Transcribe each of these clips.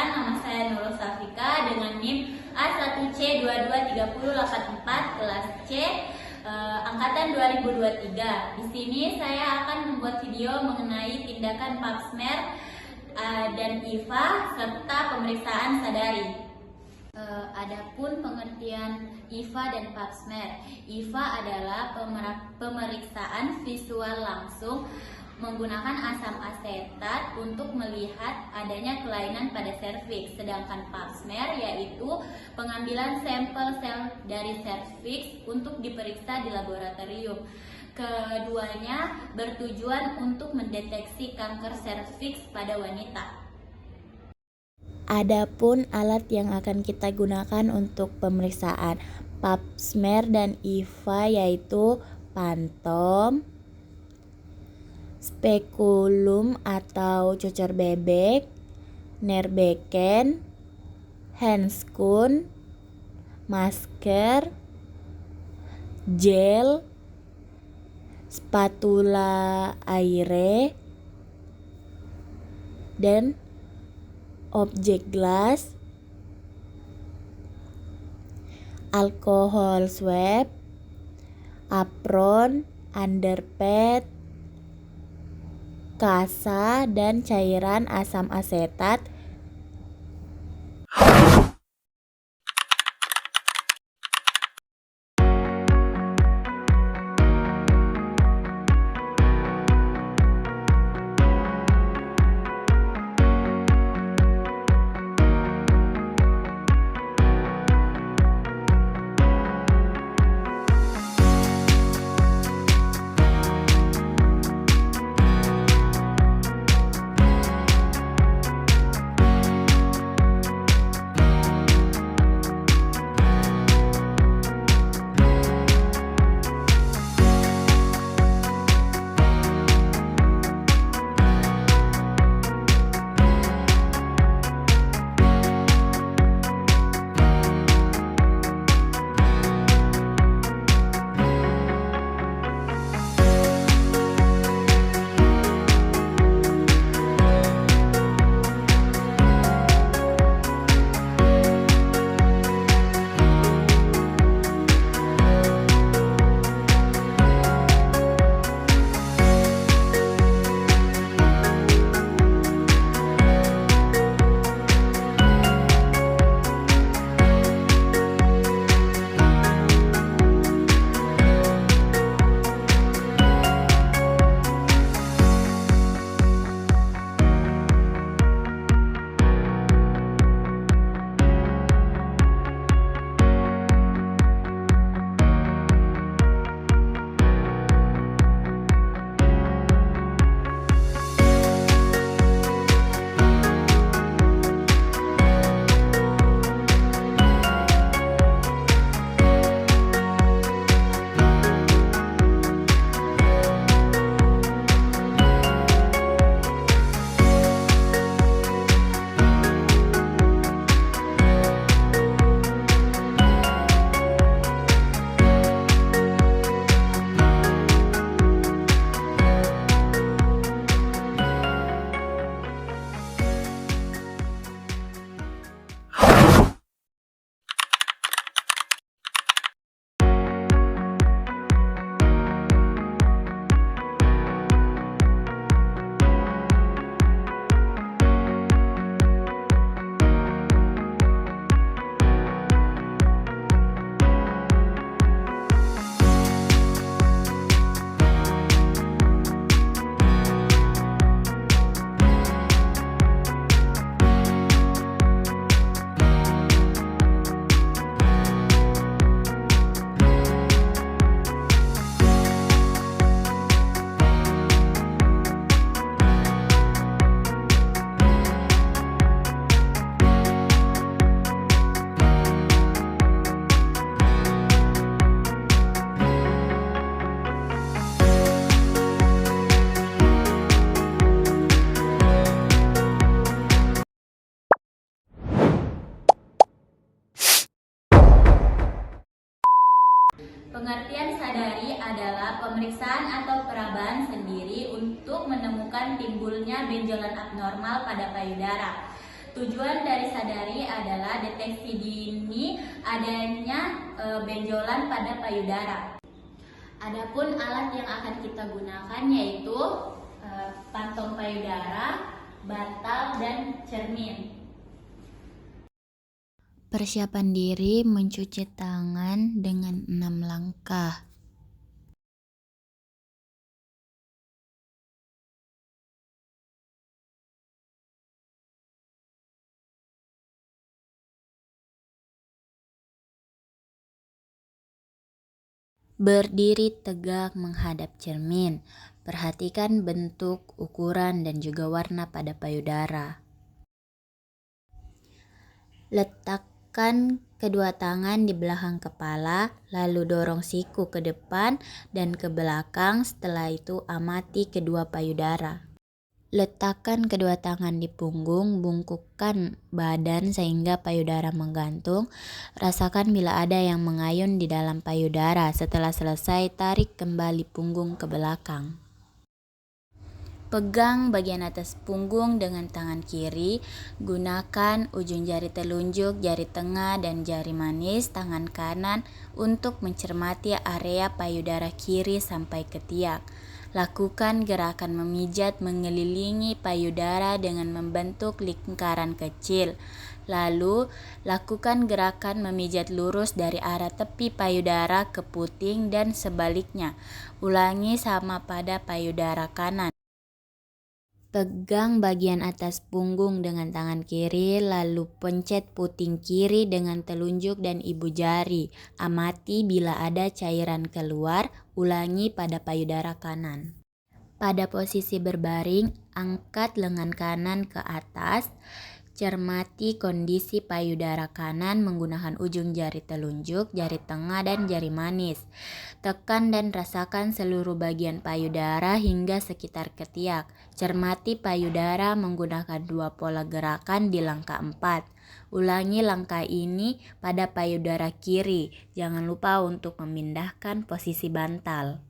nama saya Nurul Safika dengan NIM A1C223084 kelas C angkatan 2023. Di sini saya akan membuat video mengenai tindakan pap smear dan IVA serta pemeriksaan sadari. Adapun pengertian IVA dan pap smear. IVA adalah pemeriksaan visual langsung menggunakan asam asetat untuk melihat adanya kelainan pada serviks, sedangkan pap smear yaitu pengambilan sampel sel dari serviks untuk diperiksa di laboratorium. Keduanya bertujuan untuk mendeteksi kanker serviks pada wanita. Adapun alat yang akan kita gunakan untuk pemeriksaan pap smear dan IVA yaitu pantom, spekulum atau cucur bebek, nerbeken, handscoon, masker, gel, spatula aire, dan objek gelas, alkohol swab, apron, underpad, kasa, dan cairan asam asetat. Pengertian sadari adalah pemeriksaan atau perabaan sendiri untuk menemukan timbulnya benjolan abnormal pada payudara. Tujuan dari sadari adalah deteksi dini adanya benjolan pada payudara. Adapun alat yang akan kita gunakan yaitu pantong payudara, bantal, dan cermin. Persiapan diri mencuci tangan dengan 6 langkah. Berdiri tegak menghadap cermin. Perhatikan bentuk, ukuran, dan juga warna pada payudara. Letakkan kedua tangan di belakang kepala, lalu dorong siku ke depan dan ke belakang. Setelah itu amati kedua payudara. Letakkan kedua tangan di punggung, bungkukkan badan sehingga payudara menggantung. Rasakan bila ada yang mengayun di dalam payudara. Setelah selesai, tarik kembali punggung ke belakang. Pegang bagian atas punggung dengan tangan kiri. Gunakan ujung jari telunjuk, jari tengah, dan jari manis tangan kanan untuk mencermati area payudara kiri sampai ketiak. Lakukan gerakan memijat mengelilingi payudara dengan membentuk lingkaran kecil. Lalu, lakukan gerakan memijat lurus dari arah tepi payudara ke puting dan sebaliknya. Ulangi sama pada payudara kanan. Pegang bagian atas punggung dengan tangan kiri, lalu pencet puting kiri dengan telunjuk dan ibu jari. Amati bila ada cairan keluar, ulangi pada payudara kanan. Pada posisi berbaring, angkat lengan kanan ke atas. Cermati kondisi payudara kanan menggunakan ujung jari telunjuk, jari tengah, dan jari manis. Tekan dan rasakan seluruh bagian payudara hingga sekitar ketiak. Cermati payudara menggunakan 2 pola gerakan di langkah 4. Ulangi langkah ini pada payudara kiri. Jangan lupa untuk memindahkan posisi bantal.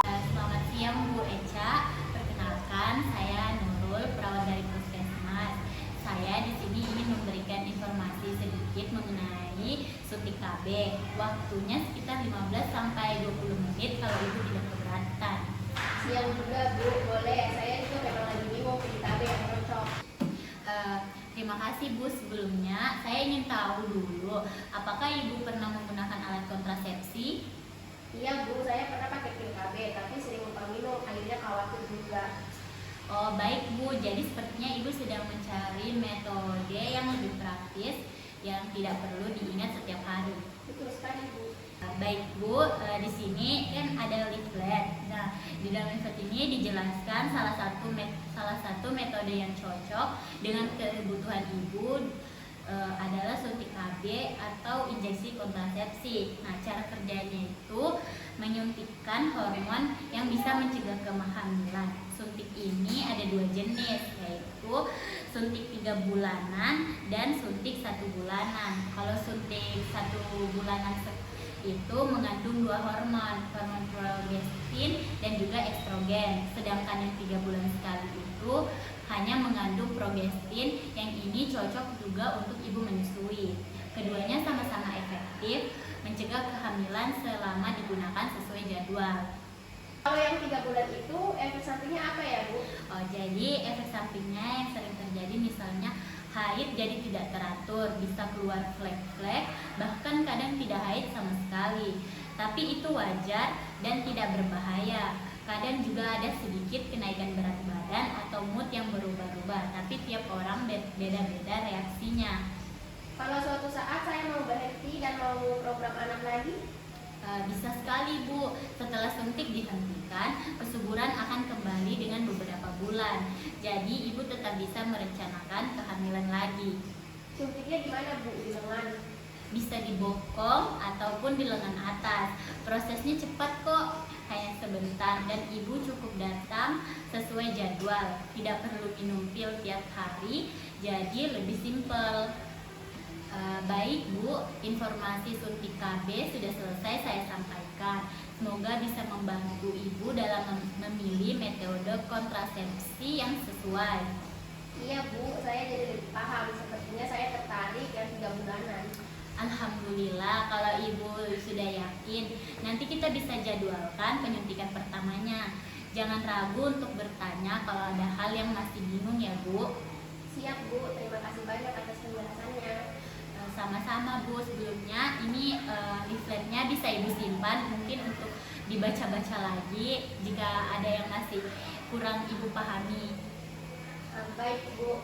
Selamat siang Bu Eca, perkenalkan saya Nurul, perawat dari Puskesmas. Saya di sini ingin memberikan informasi sedikit mengenai suntik KB. Waktunya sekitar 15 sampai 20 menit kalau Ibu tidak keberatan. Siang juga Bu, boleh. Saya juga memang lagi bingung pilih KB yang cocok. Terima kasih Bu. Sebelumnya saya ingin tahu dulu, apakah Ibu pernah menggunakan alat kontrasepsi? Iya Bu, saya pernah pakai pil KB, tapi sering lupa minum, akhirnya khawatir juga. Oh baik Bu, jadi sepertinya Ibu sedang mencari metode yang lebih praktis yang tidak perlu diingat setiap hari. Betul sekali Bu. Baik Bu, di sini kan ada leaflet. Nah, di dalam leaflet ini dijelaskan salah satu metode yang cocok dengan kebutuhan Ibu adalah suntik KB atau injeksi kontrasepsi. Nah, cara kerjanya itu menyuntikkan hormon yang bisa mencegah kehamilan. Suntik ini ada 2 jenis, yaitu suntik 3 bulanan dan suntik 1 bulanan. Kalau suntik 1 bulanan itu mengandung 2 hormon progestin dan juga estrogen. Sedangkan yang 3 bulan sekali itu hanya mengandung progestin, yang ini cocok juga untuk ibu menyusui. Keduanya sama-sama efektif mencegah kehamilan selama digunakan sesuai jadwal. Kalau yang 3 bulan itu efek sampingnya apa ya Bu? Jadi efek sampingnya yang sering terjadi misalnya haid jadi tidak teratur, bisa keluar flek-flek, bahkan kadang tidak haid sama sekali. Tapi itu wajar dan tidak berbahaya. Kadang juga ada sedikit kenaikan berat badan atau mood yang berubah-ubah, tapi tiap orang beda-beda reaksinya. Kalau suatu saat saya mau berhenti dan mau program anak lagi? Bisa sekali Bu, setelah suntik dihentikan, kesuburan akan kembali dengan beberapa bulan. Jadi ibu tetap bisa merencanakan kehamilan lagi. Suntiknya di mana Bu? Di lengan? Bisa di bokong ataupun di lengan atas. Prosesnya cepat kok, hanya sebentar, dan ibu cukup datang sesuai jadwal. Tidak perlu minum pil tiap hari, jadi lebih simpel. Baik Bu, informasi suntik KB sudah selesai saya sampaikan. Semoga bisa membantu ibu dalam memilih memilih metode kontrasepsi yang sesuai. Iya Bu, saya jadi lebih paham. Sepertinya saya tertarik yang 3 bulanan. Alhamdulillah, kalau ibu sudah yakin, nanti kita bisa jadwalkan penyuntikan pertamanya. Jangan ragu untuk bertanya kalau ada hal yang masih bingung ya Bu. Siap Bu, terima kasih banyak atas penjelasannya. Sama-sama Bu, sebelumnya ini leafletnya bisa ibu simpan mungkin untuk dibaca-baca lagi jika ada yang masih kurang ibu pahami. Baik Bu.